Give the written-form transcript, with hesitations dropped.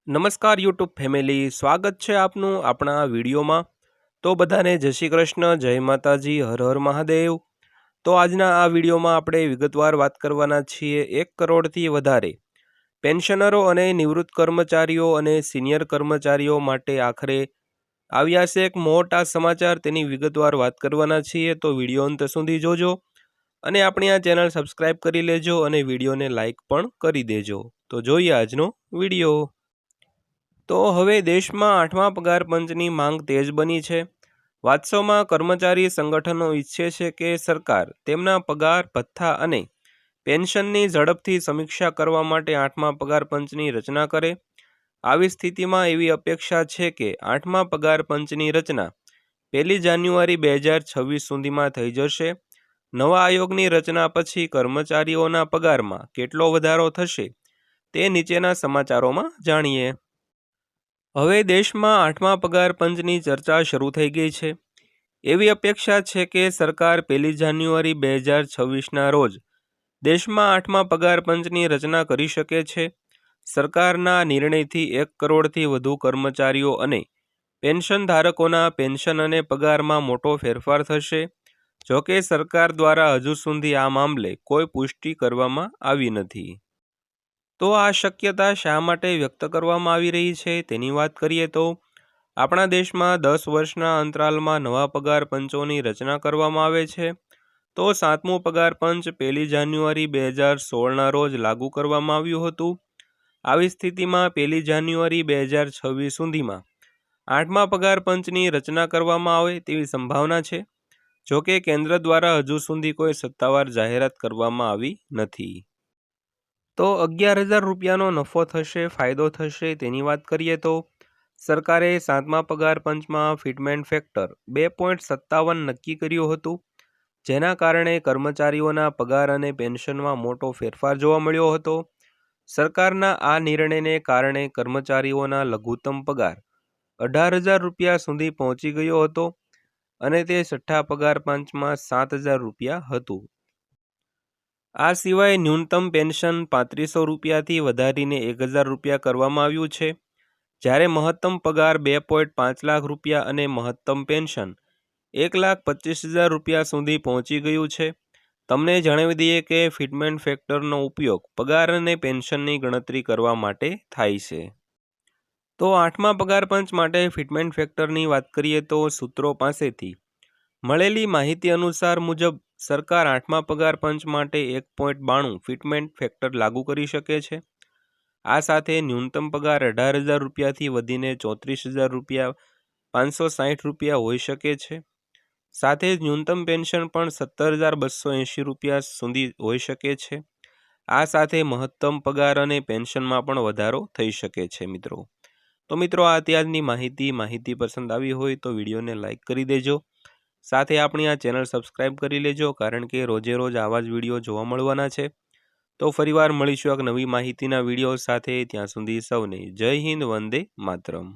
નમસ્કાર YouTube family, સ્વાગત છે આપનું આપણા વિડીયોમાં। તો બધાને જય શ્રી કૃષ્ણ, જય માતાજી, હર હર મહાદેવ। તો આજના આ વિડીયોમાં આપણે વિગતવાર વાત કરવાના છીએ 1 કરોડથી વધારે પેન્શનરો અને નિવૃત્ત કર્મચારીઓ અને સિનિયર કર્મચારીઓ માટે આખરે આવ્યા છે એક મોટા સમાચાર, તેની વિગતવાર વાત કરવાના છીએ। તો વિડીયો અંત સુધી જોજો અને આપણી આ ચેનલ સબસ્ક્રાઇબ કરી લેજો અને વિડીયોને લાઇક પણ કરી દેજો। તો જોઈએ આજનો વિડીયો। તો હવે દેશમાં 8મા પગાર પંચની માંગ તેજ બની છે। વાસ્તવમાં કર્મચારી સંગઠનો ઈચ્છે છે કે સરકાર તેમના પગાર ભથ્થા અને પેન્શનની ઝડપથી સમીક્ષા કરવા માટે 8મા પગાર પંચની રચના કરે। આવી સ્થિતિમાં એવી અપેક્ષા છે કે 8મા પગાર પંચની રચના 1 જાન્યુઆરી 2026 સુધીમાં થઈ જશે। નવા આયોગની રચના પછી કર્મચારીઓના પગારમાં કેટલો વધારો થશે તે નીચેના સમાચારોમાં જાણીએ। હવે દેશમાં 8મા પગાર પંચની ચર્ચા શરૂ થઈ ગઈ છે। એવી અપેક્ષા છે કે સરકાર 1 જાન્યુઆરી 2026ના રોજ દેશમાં 8મા પગાર પંચની રચના કરી શકે છે। સરકારના નિર્ણયથી 1 કરોડથી વધુ કર્મચારીઓ અને પેન્શન ધારકોના પેન્શન અને પગારમાં મોટો ફેરફાર થશે। જોકે સરકાર દ્વારા હજુ સુધી આ મામલે કોઈ પુષ્ટિ કરવામાં આવી નથી। તો આ શક્યતા શા માટે વ્યક્ત કરવામાં આવી રહી છે તેની વાત કરીએ તો આપણા દેશમાં 10 વર્ષના અંતરાલમાં નવા પગાર પંચોની રચના કરવામાં આવે છે। તો 7મું પગાર પંચ 1 જાન્યુઆરી 2016ના રોજ લાગુ કરવામાં આવ્યું હતું। આવી સ્થિતિમાં 1 જાન્યુઆરી 2026 સુધીમાં 8મા પગાર પંચની રચના કરવામાં આવે તેવી સંભાવના છે। જોકે કેન્દ્ર દ્વારા હજુ સુધી કોઈ સત્તાવાર જાહેરાત કરવામાં આવી નથી। તો 11,000 રૂપિયાનો નફો થશે, ફાયદો થશે તેની વાત કરીએ તો સરકારે 7મા પગાર પંચમાં ફિટમેન્ટ ફેક્ટર 2.57 નક્કી કર્યું હતું, જેના કારણે કર્મચારીઓના પગાર અને પેન્શનમાં મોટો ફેરફાર જોવા મળ્યો હતો। સરકારના આ નિર્ણયને કારણે કર્મચારીઓના લઘુત્તમ પગાર 18,000 રૂપિયા સુધી પહોંચી ગયો હતો અને તે છઠ્ઠા પગાર પંચમાં 7,000 રૂપિયા હતું। આ સિવાય ન્યૂનતમ પેન્શન 3500 રૂપિયાથી વધારીને 1,000 રૂપિયા કરવામાં આવ્યું છે, જ્યારે મહત્તમ પગાર 2.5 લાખ રૂપિયા અને મહત્તમ પેન્શન 1,25,000 રૂપિયા સુધી પહોંચી ગયું છે। તમને જણાવી દઈએ કે ફિટમેન્ટ ફેક્ટરનો ઉપયોગ પગાર અને પેન્શનની ગણતરી કરવા માટે થાય છે। તો 8મા પગાર પંચ માટે ફિટમેન્ટ ફેક્ટરની વાત કરીએ તો સૂત્રો પાસેથી મળેલી માહિતી અનુસાર મુજબ સરકાર 8મા પગાર પંચ માટે 1.92 ફિટમેન્ટ ફેક્ટર લાગુ કરી શકે છે। આ સાથે ન્યૂનતમ પગાર 18,000 રૂપિયાથી વધીને 34,000 રૂપિયા 560 રૂપિયા હોઈ શકે છે। સાથે જ ન્યૂનતમ પેન્શન પણ 17,280 રૂપિયા સુધી હોઈ શકે છે। આ સાથે મહત્તમ પગાર અને પેન્શનમાં પણ વધારો થઈ શકે છે મિત્રો। તો મિત્રો આ અત્યારની માહિતી પસંદ આવી હોય તો વિડીયોને લાઇક કરી દેજો, સાથે આપણી આ ચેનલ સબસ્ક્રાઇબ કરી લેજો, કારણ કે રોજે રોજ આવા જ વિડીયો જોવા મળવાના છે। તો ફરીવાર મળીશું એક નવી માહિતીના વિડીયો સાથે, ત્યાં સુધી સૌને જય હિન્દ, વંદે માતરમ।